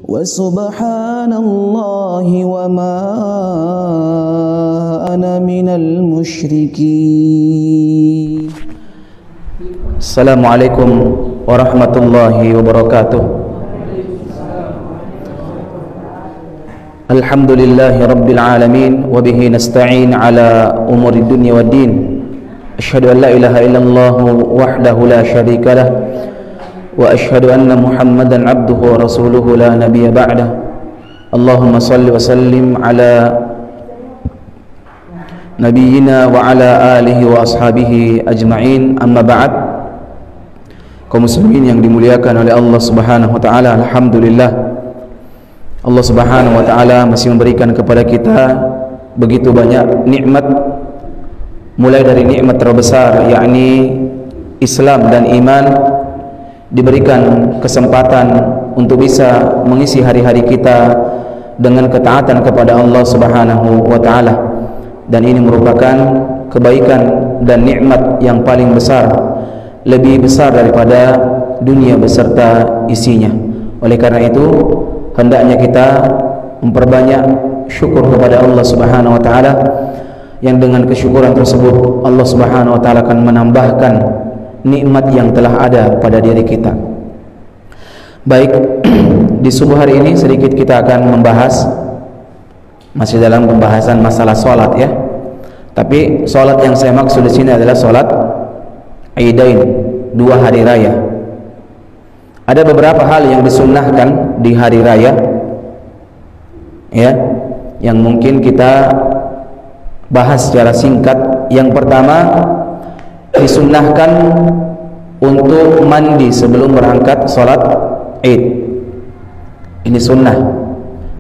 وسبحان الله وما أنا من المشركين. السلام عليكم ورحمة الله وبركاته. الحمد لله رب العالمين وبه نستعين على أمور الدنيا والدين. أشهد أن لا إله إلا الله وحده لا شريك له وأشهد أن محمدا عبده ورسوله لا نبي بعده. اللهم صل وسلم على نبينا وعلى آله وأصحابه أجمعين. أما بعد. Kaum muslimin yang dimuliakan oleh Allah Subhanahu wa taala, alhamdulillah Allah Subhanahu wa taala masih memberikan kepada kita begitu banyak nikmat, mulai dari nikmat terbesar yakni Islam dan iman, diberikan kesempatan untuk bisa mengisi hari-hari kita dengan ketaatan kepada Allah Subhanahu wa taala, dan ini merupakan kebaikan dan nikmat yang paling besar, lebih besar daripada dunia beserta isinya. Oleh karena itu hendaknya kita memperbanyak syukur kepada Allah Subhanahu wa taala, yang dengan kesyukuran tersebut Allah Subhanahu wa taala akan menambahkan nikmat yang telah ada pada diri kita. Baik, di subuh hari ini sedikit kita akan membahas, masih dalam pembahasan masalah salat ya. Tapi salat yang saya maksud di sini adalah salat Aidain, dua hari raya. Ada beberapa hal yang disunnahkan di hari raya ya, yang mungkin kita bahas secara singkat. Yang pertama, disunnahkan untuk mandi sebelum berangkat sholat Id. Ini sunnah.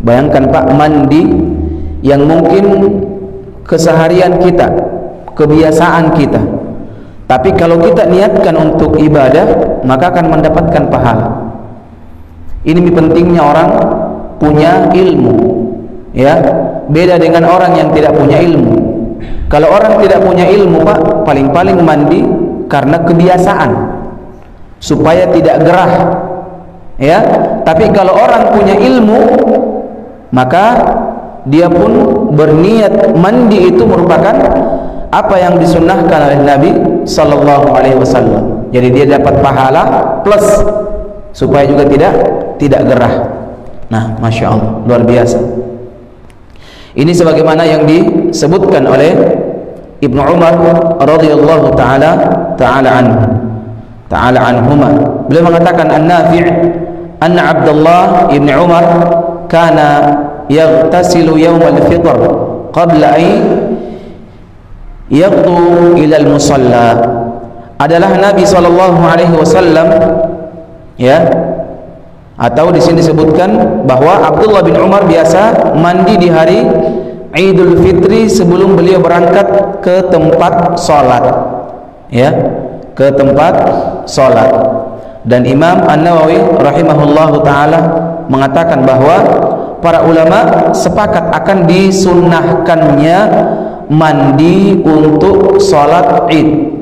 Bayangkan Pak, mandi yang mungkin keseharian kita, kebiasaan kita, tapi kalau kita niatkan untuk ibadah maka akan mendapatkan pahala. Ini pentingnya orang punya ilmu ya, beda dengan orang yang tidak punya ilmu. Kalau orang tidak punya ilmu Pak, paling-paling mandi karena kebiasaan supaya tidak gerah ya. Tapi kalau orang punya ilmu, maka dia pun berniat mandi itu merupakan apa yang disunnahkan oleh Nabi sallallahu alaihi wasallam. Jadi dia dapat pahala plus supaya juga tidak gerah. Nah, Masya Allah, luar biasa. Ini sebagaimana yang disebutkan oleh Ibnu Umar radhiyallahu taala anhuma. Beliau mengatakan, An-Nafi' anna Abdullah ibn Umar kana yaghtasilu yawm al-fitr qabla an yaqdu ila al-musalla. Adalah Nabi sallallahu alaihi wasallam ya, atau di sini disebutkan bahwa Abdullah bin Umar biasa mandi di hari Idul Fitri sebelum beliau berangkat ke tempat salat ya, ke tempat salat. Dan Imam An-Nawawi rahimahullahu taala mengatakan bahwa para ulama sepakat akan disunnahkannya mandi untuk salat Id.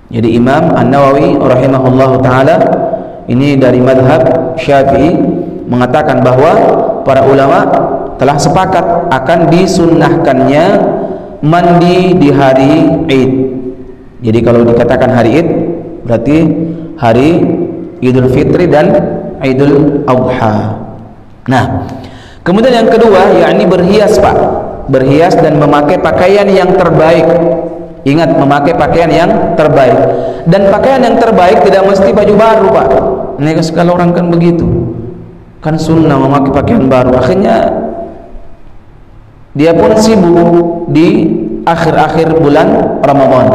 Jadi Imam An-Nawawi rahimahullahu taala ini dari madhab Syafi'i mengatakan bahwa para ulama telah sepakat akan disunnahkannya mandi di hari Id. Jadi kalau dikatakan hari Id berarti hari Idul Fitri dan Idul Adha. Nah, kemudian yang kedua yakni berhias Pak, berhias dan memakai pakaian yang terbaik. Ingat, memakai pakaian yang terbaik. Dan pakaian yang terbaik tidak mesti baju baru Pak. Ini sekali orang kan begitu, kan sunnah memakai pakaian baru. Akhirnya dia pun sibuk di akhir-akhir bulan Ramadan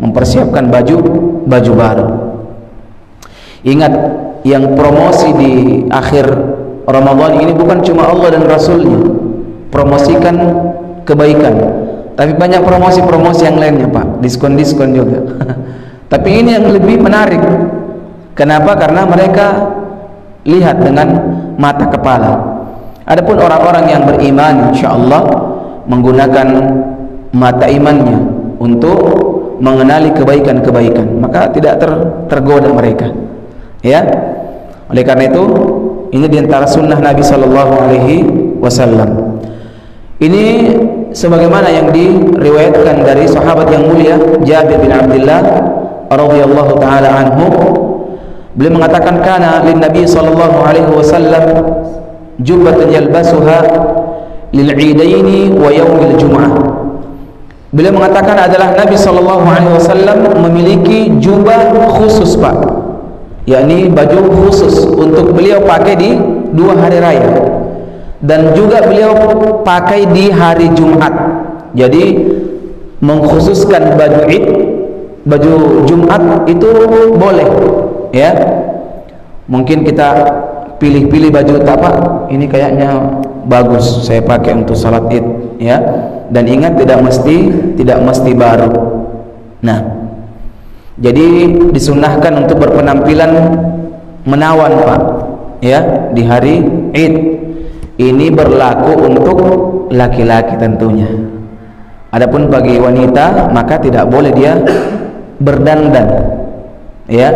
mempersiapkan baju baru. Ingat, yang promosi di akhir Ramadan ini bukan cuma Allah dan Rasulnya promosikan kebaikan, tapi banyak promosi-promosi yang lainnya Pak, diskon-diskon juga. Tapi ini yang lebih menarik. Kenapa? Karena mereka lihat dengan mata kepala. Adapun orang-orang yang beriman, insyaallah menggunakan mata imannya untuk mengenali kebaikan-kebaikan, maka tidak tergoda mereka. Ya, oleh karena itu Ini diantara sunnah Nabi Sallallahu Alaihi Wasallam. Ini sebagaimana yang diriwayatkan dari sahabat yang mulia Jabir bin Abdullah radhiyallahu taala anhu. Beliau mengatakan kana lin Nabi sallallahu alaihi wasallam jubbatun yalbasuha lil 'idaini wa yaumil jum'ah. Beliau mengatakan adalah Nabi sallallahu alaihi wasallam memiliki jubah khusus, Pak. Yakni baju khusus untuk beliau pakai di 2 hari raya. Dan juga beliau pakai di hari Jumat. Jadi mengkhususkan baju Id, baju Jumat itu boleh, ya. Mungkin kita pilih-pilih baju tak, Pak, ini kayaknya bagus saya pakai untuk salat Id, ya. Dan ingat tidak mesti baru. Nah, jadi disunnahkan untuk berpenampilan menawan, Pak, ya, di hari Id. Ini berlaku untuk laki-laki tentunya. Adapun bagi wanita maka tidak boleh dia berdandan, ya,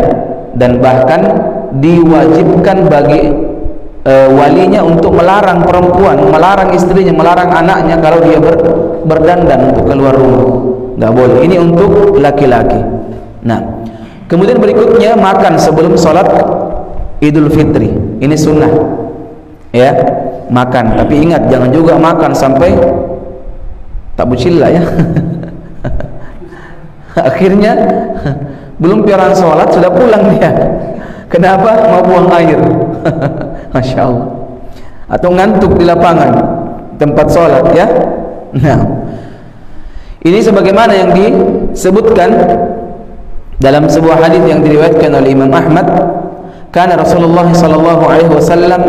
dan bahkan diwajibkan bagi walinya untuk melarang perempuan, melarang istrinya, melarang anaknya kalau dia berdandan untuk keluar rumah. Tidak boleh. Ini untuk laki-laki. Nah, kemudian berikutnya makan sebelum sholat Idul Fitri. Ini sunnah, ya, makan. Tapi ingat, jangan juga makan sampai tak bucilla, ya. Akhirnya belum piaran sholat sudah pulang dia. Kenapa? Mau buang air. Masya Allah. Atau ngantuk di lapangan tempat sholat, ya. Nah, ini sebagaimana yang disebutkan dalam sebuah hadis yang diriwayatkan oleh Imam Ahmad, kana Rasulullah sallallahu alaihi wasallam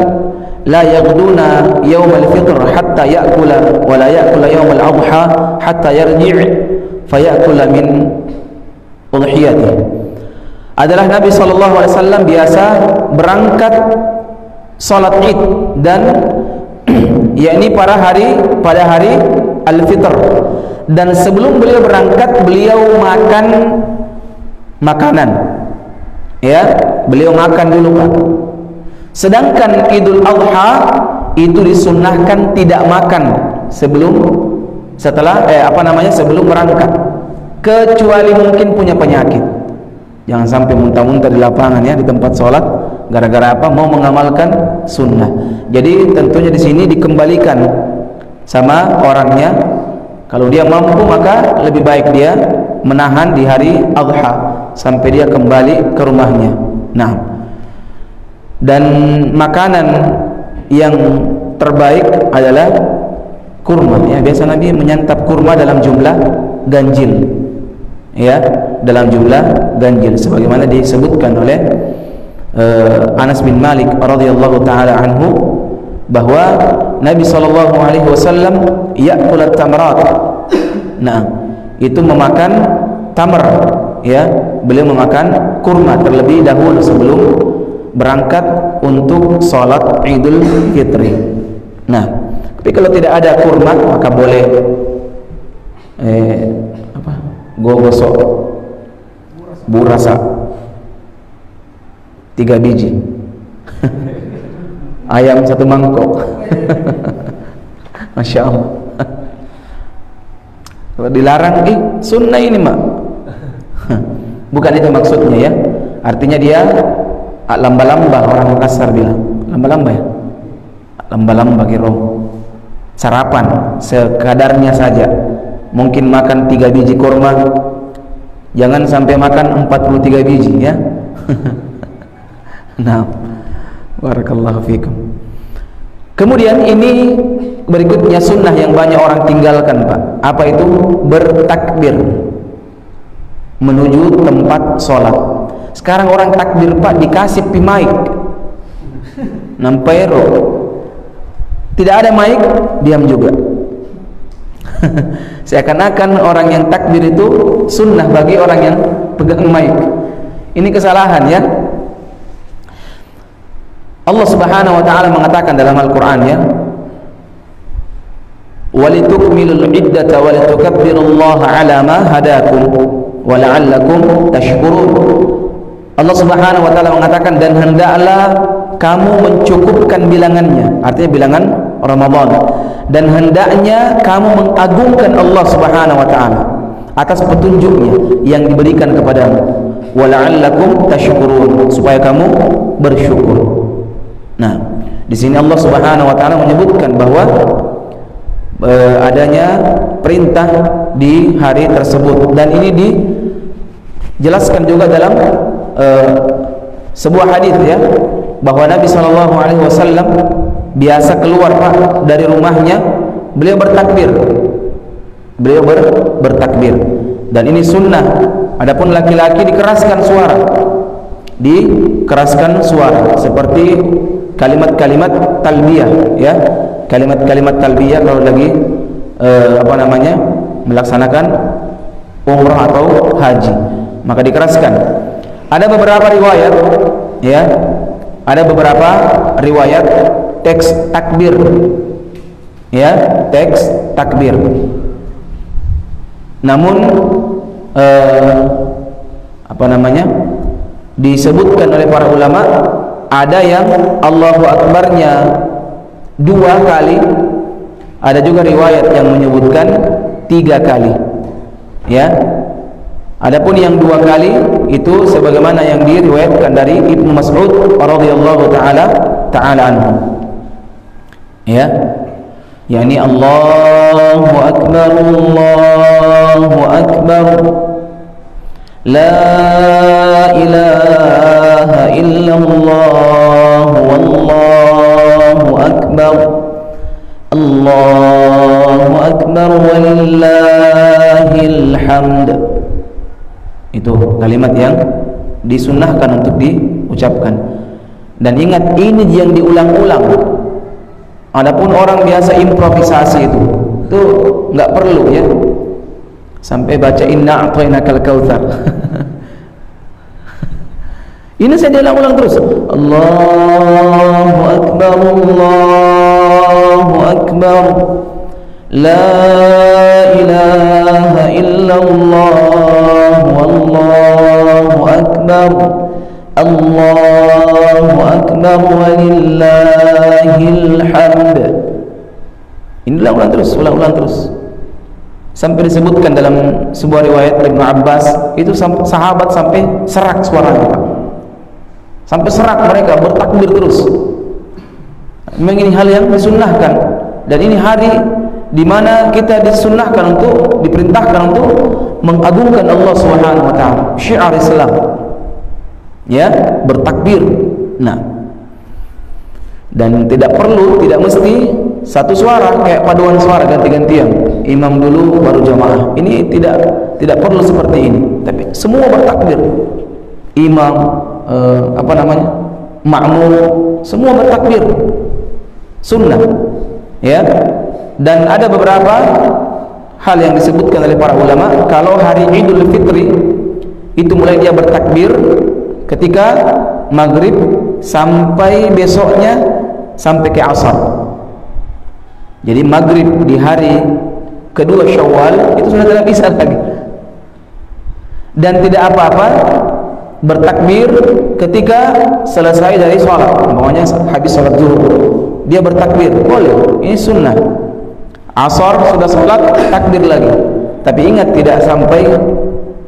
la yaghduna yawm al-fitr hatta ya'kula wa la ya'kula yawm al-adha hatta yarji' fa ya'kula min udhiyatihi. Adalah Nabi sallallahu alaihi wasallam biasa berangkat salat Id dan yakni pada hari Al-Fitr, dan sebelum beliau berangkat beliau makan makanan, ya, beliau makan dulu, Pak. Sedangkan Idul Adha itu disunnahkan tidak makan sebelum berangkat, kecuali mungkin punya penyakit. Jangan sampai muntah-muntah di lapangan, ya, di tempat sholat gara-gara apa? Mau mengamalkan sunnah. Jadi tentunya di sini dikembalikan sama orangnya. Kalau dia mampu maka lebih baik dia menahan di hari Adha sampai dia kembali ke rumahnya. Nah, dan makanan yang terbaik adalah kurma, ya. Biasa Nabi menyantap kurma dalam jumlah ganjil, ya, dalam jumlah ganjil sebagaimana disebutkan oleh Anas bin Malik radhiyallahu taala anhu bahwa Nabi sallallahu alaihi wasallam ya'kul at-tamrat. Nah, itu memakan tamar, ya. Beliau memakan kurma terlebih dahulu sebelum berangkat untuk salat Idul Fitri. Nah, tapi kalau tidak ada kurma maka boleh gosok burasa 3 biji. Ayam 1 mangkok. Masya Allah. Kalau dilarang, sunnah ini, Mak. Bukan itu maksudnya, ya. Artinya dia lamba-lamba, orang Makassar bilang. Lamba-lamba, ya. Lamba-lamba kira. Sarapan sekadarnya saja. Mungkin makan 3 biji kurma. Jangan sampai makan 43 biji, ya. Nah, barakallahu fikum. Kemudian ini berikutnya sunnah yang banyak orang tinggalkan, Pak. Apa itu? Bertakbir menuju tempat sholat. Sekarang orang takbir, Pak, dikasih mic nampero. Tidak ada mic, diam juga. Seakan-akan orang yang takbir itu sunnah bagi orang yang pegang mic. Ini kesalahan, ya. Allah Subhanahu wa taala mengatakan dalam Al-Qur'an, ya, walitukmilul iddata walitukabbirullaha ala ma hadakum wa la'allakum tashkurun. Allah Subhanahu wa taala mengatakan, dan hendaklah kamu mencukupkan bilangannya, artinya bilangan Ramadan, dan hendaknya kamu mengagungkan Allah Subhanahu wa taala atas petunjuknya yang diberikan kepadamu, wala'allakum tashkurun, supaya kamu bersyukur. Nah, di sini Allah Subhanahu wa taala menyebutkan bahwa adanya perintah di hari tersebut, dan ini dijelaskan juga dalam sebuah hadis, ya, bahwa Nabi sallallahu alaihi wasallam biasa keluar Pak dari rumahnya, beliau bertakbir. Beliau bertakbir, dan ini sunnah. Adapun laki-laki dikeraskan suara seperti kalimat-kalimat talbiyah, ya, kalimat-kalimat talbiyah kalau lagi melaksanakan umrah atau haji, maka dikeraskan. Ada beberapa riwayat, ya, ada beberapa riwayat teks takbir, ya, teks takbir. Namun disebutkan oleh para ulama, ada yang Allahu Akbarnya 2 kali, ada juga riwayat yang menyebutkan 3 kali, ya. Adapun yang 2 kali itu sebagaimana yang diriwayatkan dari Ibnu Mas'ud radhiyallahu taala anhu, ya, yakni Allahu Akbar, Allahu Akbar, la ilaha illallah, wallahu akbar, Allahu akbar, walillahil hamd. Itu kalimat yang disunnahkan untuk diucapkan. Dan ingat, ini yang diulang-ulang. Adapun orang biasa improvisasi itu enggak perlu, ya, sampai baca inna a'tainakal kautsar. Ini saya diulang-ulang terus. Allahu akbar, Allahu akbar, la ilaha illallah, wallahu akbar, Allahu akbar, walillahil hamd. Ini ulang-ulang terus, sampai disebutkan dalam sebuah riwayat Ibnu Abbas, itu sahabat sampai serak suaranya, Pak. Sampai serak mereka bertakbir terus. Memang ini hal yang disunnahkan, dan ini hari di mana kita diperintahkan untuk mengagungkan Allah Subhanahu wa taala, syiar Islam, ya, bertakbir. Nah, dan tidak mesti satu suara, kayak paduan suara ganti-gantian, imam dulu baru jamaah. Ini tidak perlu seperti ini, tapi semua bertakbir, imam, makmum, semua bertakbir, sunnah, ya. Dan ada beberapa hal yang disebutkan oleh para ulama, kalau hari Idul Fitri itu mulai dia bertakbir ketika maghrib sampai besoknya sampai ke asar. Jadi maghrib di hari kedua Syawal itu sudah tidak bisa lagi, dan tidak apa-apa bertakbir ketika selesai dari sholat. Umpamanya habis sholat zuhur dia bertakbir, boleh, ini sunnah. Asar sudah sholat, takbir lagi, tapi ingat tidak sampai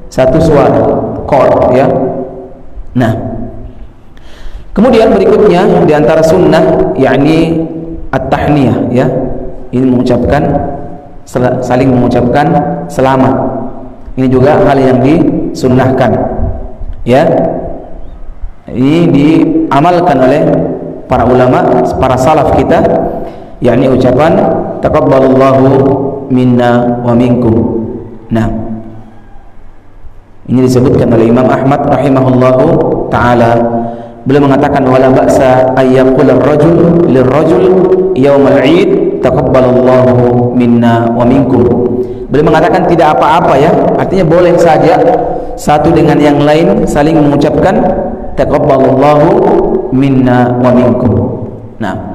satu suara, qor, ya. Nah, kemudian berikutnya di antara sunnah, yakni at-tahniyah, ya, ini saling mengucapkan selamat. Ini juga hal yang disunnahkan, ya. Ini diamalkan oleh para ulama, para salaf kita, yakni ucapan taqabbalallahu minna wa minkum. Nah, ini disebutkan oleh Imam Ahmad rahimahullahu taala. Beliau mengatakan, wala ba'sa ayyaqul ar-rajul lirrajul yaumal 'id taqabbalallahu minna wa minkum. Beliau mengatakan tidak apa-apa, ya, artinya boleh saja satu dengan yang lain saling mengucapkan taqabbalallahu minna wa minkum. Nah,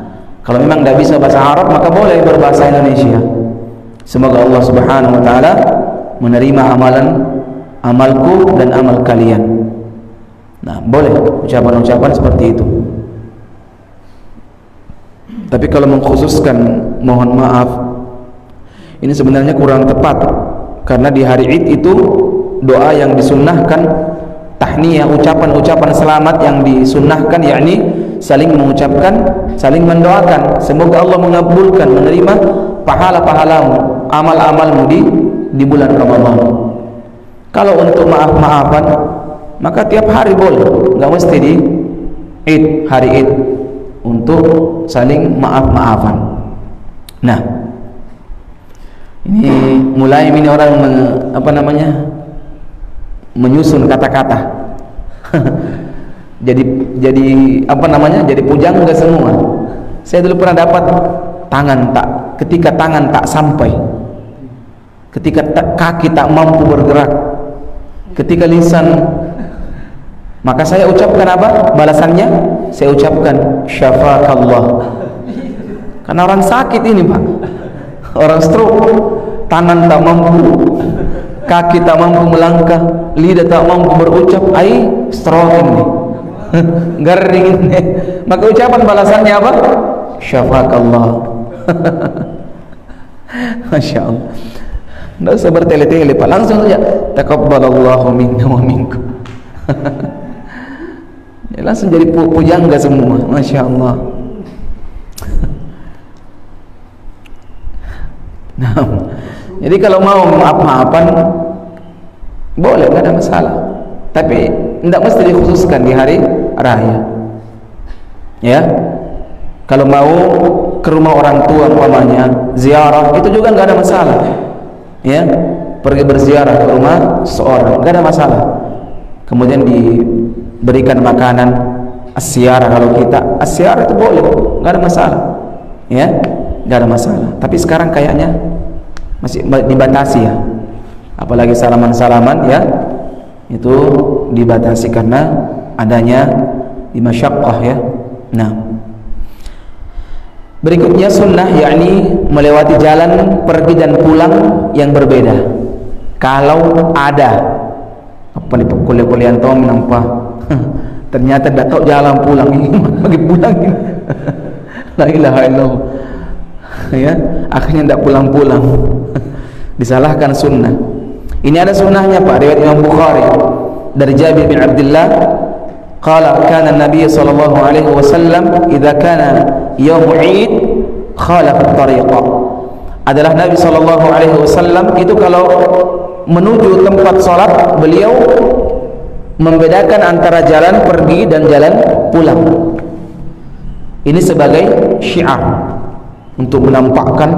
kalau memang tidak bisa bahasa Arab, maka boleh berbahasa Indonesia. Semoga Allah Subhanahu wa taala menerima amalku dan amal kalian. Nah, boleh ucapan-ucapan seperti itu. Tapi kalau mengkhususkan mohon maaf, ini sebenarnya kurang tepat, karena di hari Id itu doa yang disunnahkan, tahniyah, ucapan-ucapan selamat yang disunnahkan, yakni saling mengucapkan, saling mendoakan semoga Allah mengabulkan, menerima pahala-pahalamu, amal-amalmu di bulan Ramadan. Kalau untuk maaf-maafan, maka tiap hari boleh, nggak mesti di Id, hari Id, untuk saling maaf-maafan. Nah, ini mulai ini orang menyusun kata-kata. jadi jadi pujangga semua. Saya dulu pernah dapat ketika tangan tak sampai, ketika kaki tak mampu bergerak, ketika lisan, maka saya ucapkan apa? Balasannya saya ucapkan syafakallah. Karena orang sakit ini, Pak, orang stroke, tangan tak mampu, kaki tak mampu melangkah, lidah tak mampu berucap, stroke ini. Garing ini. Maka ucapan balasannya apa? Syafakallah. Masya Allah. Tidak usah bertele-tele, Pak, langsung saja taqabbalallahu minna wa minkum. Ya, langsung jadi pujangga semua. Masya Allah. Nah, jadi kalau mau maaf-maafan boleh, nggak ada masalah. Tapi tidak mesti dikhususkan di hari raya. Ya, kalau mau ke rumah orang tua umpamanya ziarah, itu juga nggak ada masalah. Ya, pergi berziarah ke rumah seorang, nggak ada masalah. Kemudian diberikan makanan asyarah, kalau kita asyarah itu boleh, nggak ada masalah. Ya, nggak ada masalah. Tapi sekarang kayaknya masih dibatasi ya, apalagi salaman-salaman ya, itu dibatasi karena adanya masyaqqah ya. Nah, berikutnya sunnah, yakni melewati jalan pergi dan pulang yang berbeda. Kalau ada apa nih kuliah-kuliah tom nampak ternyata tidak tahu jalan pulang ini bagi pulang ini. La ilaha illallah. Ya, akhirnya tidak pulang-pulang. Disalahkan sunnah. Ini ada sunnahnya, Pak, riwayat Imam Bukhari dari Jabir bin Abdullah, qala kana Nabi sallallahu alaihi wasallam idza kana yaum Eid khalafa at-tariqa. Adalah Nabi sallallahu alaihi wasallam itu kalau menuju tempat salat, beliau membedakan antara jalan pergi dan jalan pulang. Ini sebagai syiar, untuk menampakkan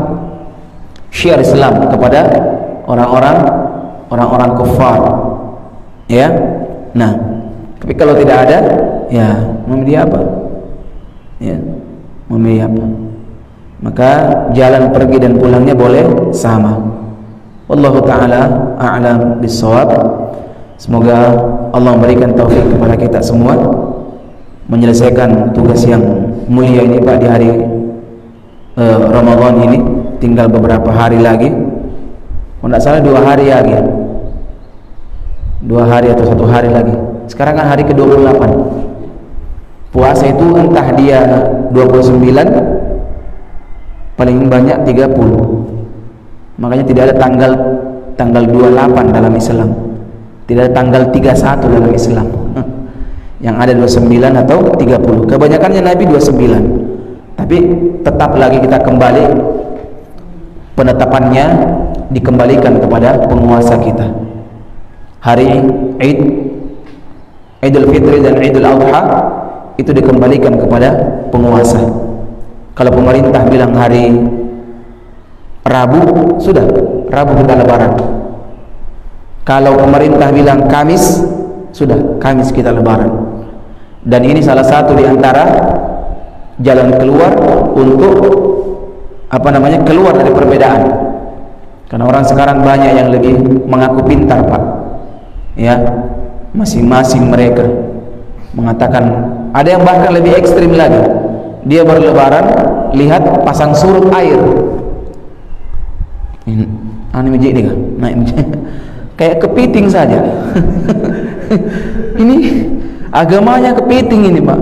syiar Islam kepada orang-orang kufar. Ya. Nah, tapi kalau tidak ada, ya memilih apa? Ya, memilih apa? Maka jalan pergi dan pulangnya boleh sama. Wallahu ta'ala a'lam bis-shawab. Semoga Allah memberikan taufik kepada kita semua menyelesaikan tugas yang mulia ini, Pak, di hari Ramadan ini. Tinggal beberapa hari lagi, kalau tidak salah 2 hari lagi, 2 hari atau 1 hari lagi. Sekarang kan hari ke-28. Puasa itu entah dia 29, paling banyak 30. Makanya tidak ada tanggal 28 dalam Islam, tidak ada tanggal 31 dalam Islam. Yang ada 29 atau 30. Kebanyakannya Nabi 29. Tapi tetap lagi kita kembali, penetapannya dikembalikan kepada penguasa kita. Hari Eid, Idul Fitri dan Idul Adha itu dikembalikan kepada penguasa. Kalau pemerintah bilang hari Rabu, sudah Rabu kita lebaran. Kalau pemerintah bilang Kamis, sudah Kamis kita lebaran. Dan ini salah satu di antara jalan keluar untuk keluar dari perbedaan. Karena orang sekarang banyak yang lebih mengaku pintar, Pak. Ya, masing-masing mereka mengatakan, ada yang bahkan lebih ekstrim lagi. Dia berlebaran, lihat pasang surut air. Ini kan, kayak kepiting saja. Ini agamanya kepiting ini, Pak.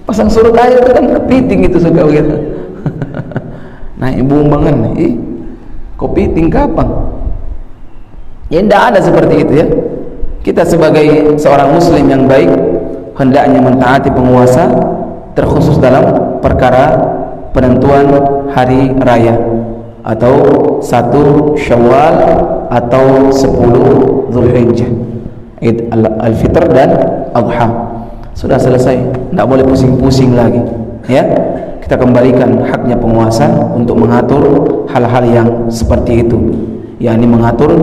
Pasang surut air itu kan kepiting itu suka begitu. naik bumbangan, kopi tingkapang. Ya tidak ada seperti itu ya. Kita sebagai seorang muslim yang baik hendaknya mentaati penguasa, terkhusus dalam perkara penentuan hari raya atau 1 Syawal atau 10 Zulhijjah, Id al-Fitr dan Adha. Sudah selesai, tidak boleh pusing-pusing lagi ya. Kita kembalikan haknya penguasa untuk mengatur hal-hal yang seperti itu, yakni mengatur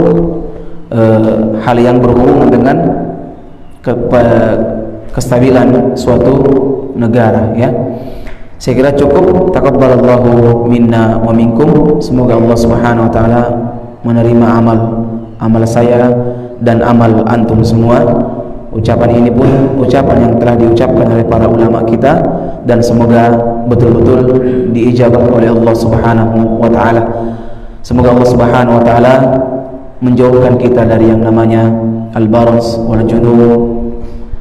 hal yang berhubungan dengan kestabilan suatu negara ya. Saya kira cukup. Taqabbalallahu minna wa minkum. Semoga Allah Subhanahu wa taala menerima amal saya dan amal antum semua. Ucapan ini pun ucapan yang telah diucapkan oleh para ulama kita, dan semoga betul-betul diijabah oleh Allah Subhanahu wa taala. Semoga Allah Subhanahu wa taala menjauhkan kita dari yang namanya al-baras wal junub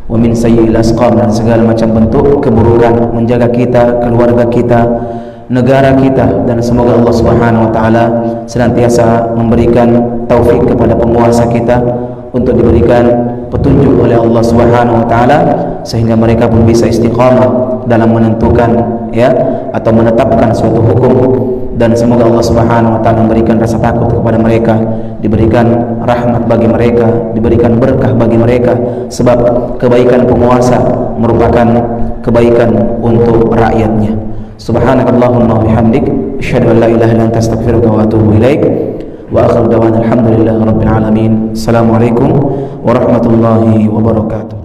wa min sayyi'il asqam, dan segala macam bentuk keburukan, menjaga kita, keluarga kita, negara kita, dan semoga Allah Subhanahu wa taala senantiasa memberikan taufik kepada penguasa kita untuk diberikan petunjuk oleh Allah Subhanahu wa taala sehingga mereka pun bisa istiqamah dalam menentukan ya atau menetapkan suatu hukum, dan semoga Allah Subhanahu wa taala memberikan rasa takut kepada mereka, diberikan rahmat bagi mereka, diberikan berkah bagi mereka, sebab kebaikan penguasa merupakan kebaikan untuk rakyatnya. Subhanakallahumma wa bihamdik, asyhadu an la ilaha illa anta, astaghfiruka wa atubu ilaik. Wa akhiru da'wana alhamdulillahi rabbil alamin. Assalamualaikum warahmatullahi wabarakatuh.